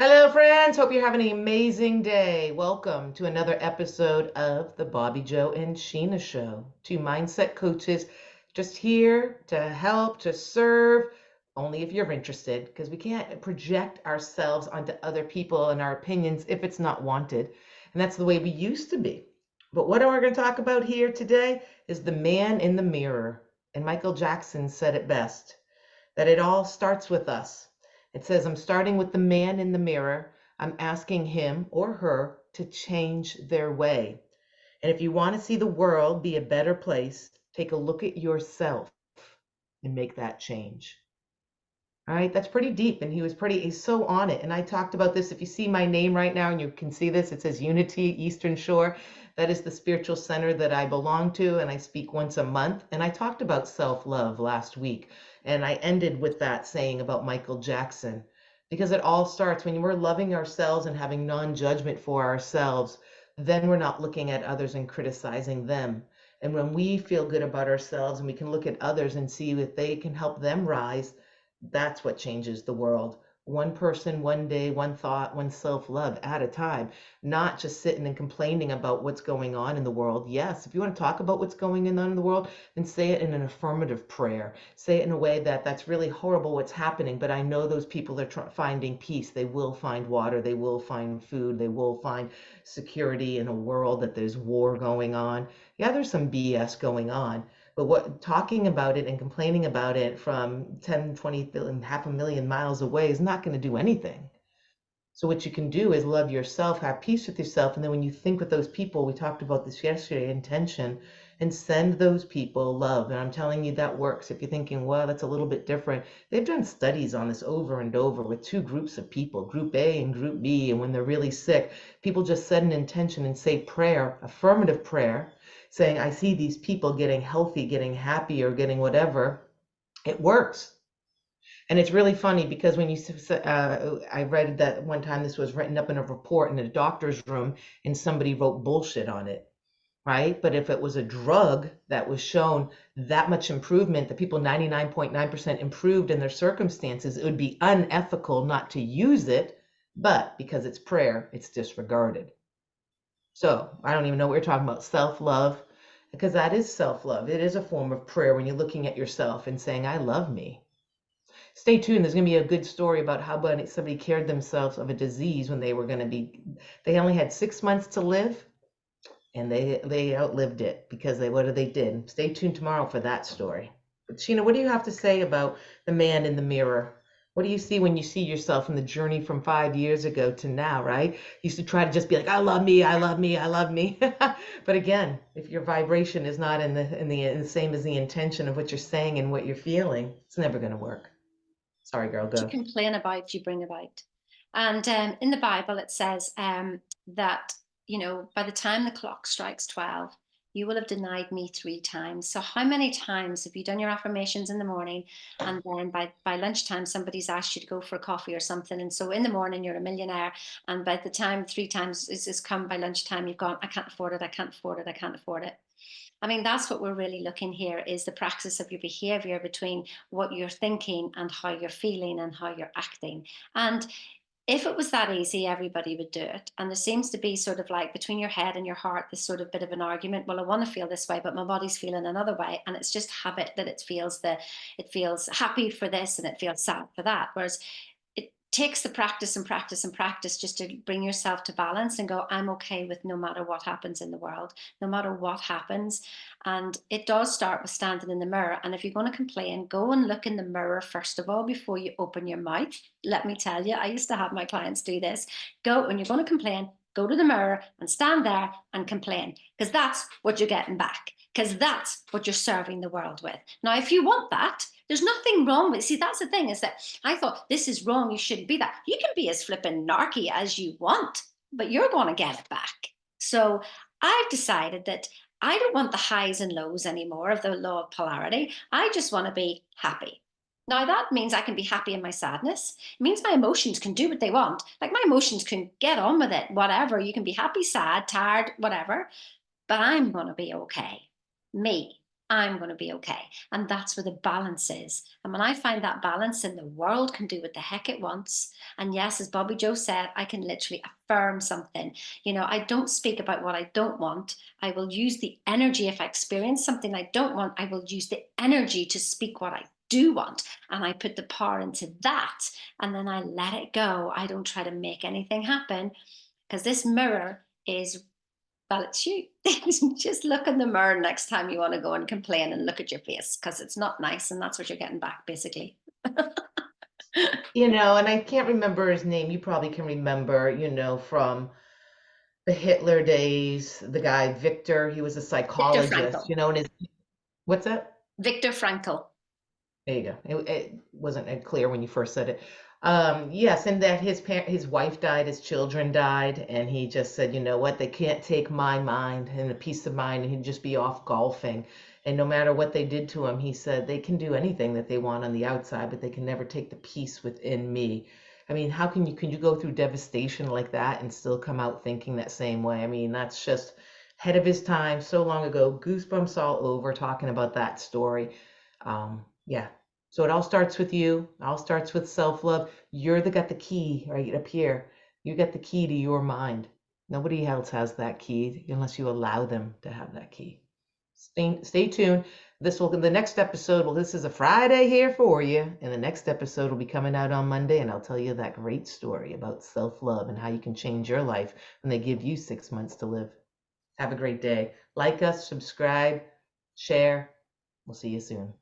Hello, friends. Hope you're having an amazing day. Welcome to another episode of the Bobbi Jo and Sheena Show. Two mindset coaches just here to help, to serve, only if you're interested, because we can't project ourselves onto other people and our opinions if it's not wanted. And that's the way we used to be. But what we're going to talk about here today is the man in the mirror. And Michael Jackson said it best that it all starts with us. It says, I'm starting with the man in the mirror. I'm asking him or her to change their way. And if you want to see the world be a better place, take a look at yourself and make that change. All right, that's pretty deep. And he's so on it. And I talked about this. If you see my name right now and you can see this, it says Unity Eastern Shore. That is the spiritual center that I belong to. And I speak once a month. And I talked about self love last week. And I ended with that saying about Michael Jackson, because it all starts when we're loving ourselves and having non judgment for ourselves. Then we're not looking at others and criticizing them. And when we feel good about ourselves and we can look at others and see if they can help them rise, that's what changes the world. One person, one day, one thought, one self love at a time, not just sitting and complaining about what's going on in the world. Yes, if you want to talk about what's going on in the world, then say it in an affirmative prayer. Say it in a way that that's really horrible what's happening, but I know those people are finding peace. They will find water, they will find food, they will find security in a world that there's war going on. Yeah, there's some BS going on, but what talking about it and complaining about it from 10, 20, half a million miles away is not going to do anything. So what you can do is love yourself, have peace with yourself, and then when you think with those people, we talked about this yesterday, intention, and send those people love. And I'm telling you that works. If you're thinking, well, that's a little bit different, they've done studies on this over and over with two groups of people, group A and group B, and when they're really sick, people just set an intention and say prayer, affirmative prayer, saying, I see these people getting healthy, getting happy, or getting whatever. It works. And it's really funny because I read that one time this was written up in a report in a doctor's room and somebody wrote bullshit on it, right? But if it was a drug that was shown that much improvement, the people 99.9% improved in their circumstances, it would be unethical not to use it. But because it's prayer, it's disregarded. So I don't even know what you're talking about, self love, because that is self love. It is a form of prayer when you're looking at yourself and saying, I love me. Stay tuned. There's going to be a good story about how somebody cared themselves of a disease when they only had 6 months to live and they outlived it because what they did. Stay tuned tomorrow for that story. But Sheena, what do you have to say about the man in the mirror? What do you see when you see yourself in the journey from 5 years ago to now, right? You used to try to just be like, I love me, I love me, I love me. But again, if your vibration is not in the same as the intention of what you're saying and what you're feeling, it's never going to work. Sorry, girl, You go. complain about, you bring about. And in the Bible, it says that, by the time the clock strikes 12, you will have denied me 3 times. So, how many times have you done your affirmations in the morning? And then by lunchtime, somebody's asked you to go for a coffee or something. And so, in the morning, you're a millionaire. And by the time 3 times is come by lunchtime, you've gone, I can't afford it. I can't afford it. I can't afford it. I mean, that's what we're really looking here is the praxis of your behavior between what you're thinking and how you're feeling and how you're acting. And if it was that easy, everybody would do it. And there seems to be sort of like between your head and your heart, this sort of bit of an argument. Well, I want to feel this way, but my body's feeling another way. And it's just habit that it feels happy for this and it feels sad for that. Whereas it takes the practice and practice and practice just to bring yourself to balance and go, I'm okay with no matter what happens in the world, no matter what happens. And it does start with standing in the mirror. And if you're going to complain, go and look in the mirror first of all before you open your mouth. Let me tell you, I used to have my clients do this. Go, when you're going to complain, go to the mirror and stand there and complain, because that's what you're getting back, because that's what you're serving the world with. Now, if you want that, there's nothing wrong with it. See, that's the thing, is that I thought this is wrong. You shouldn't be that. You can be as flippin' narky as you want, but you're going to get it back. So I've decided that I don't want the highs and lows anymore of the law of polarity. I just want to be happy. Now, that means I can be happy in my sadness. It means my emotions can do what they want. Like my emotions can get on with it, whatever. You can be happy, sad, tired, whatever, but I'm going to be okay. Me. I'm going to be okay. And that's where the balance is. And when I find that balance, then the world can do what the heck it wants. And yes, as Bobbi Jo said, I can literally affirm something. I don't speak about what I don't want. I will use the energy. If I experience something I don't want, I will use the energy to speak what I do want. And I put the power into that. And then I let it go. I don't try to make anything happen, because this mirror is, well, it's you. Just look in the mirror next time you want to go and complain, and look at your face, because it's not nice, and that's what you're getting back, basically. And I can't remember his name. You probably can remember, from the Hitler days, the guy Victor, he was a Viktor psychologist, Frankl. and what's that? Viktor Frankl. There you go. It wasn't clear when you first said it. Yes, and that his wife died, his children died, and he just said, you know what, they can't take my mind and the peace of mind, and he'd just be off golfing. And no matter what they did to him, he said they can do anything that they want on the outside, but they can never take the peace within me. I mean, how can you go through devastation like that and still come out thinking that same way? I mean, that's just ahead of his time, so long ago. Goosebumps all over talking about that story. Yeah. So it all starts with you. It all starts with self-love. Got the key right up here. You got the key to your mind. Nobody else has that key unless you allow them to have that key. Stay tuned. The next episode, well, this is a Friday here for you, and the next episode will be coming out on Monday, and I'll tell you that great story about self-love and how you can change your life when they give you 6 months to live. Have a great day. Like us, subscribe, share. We'll see you soon.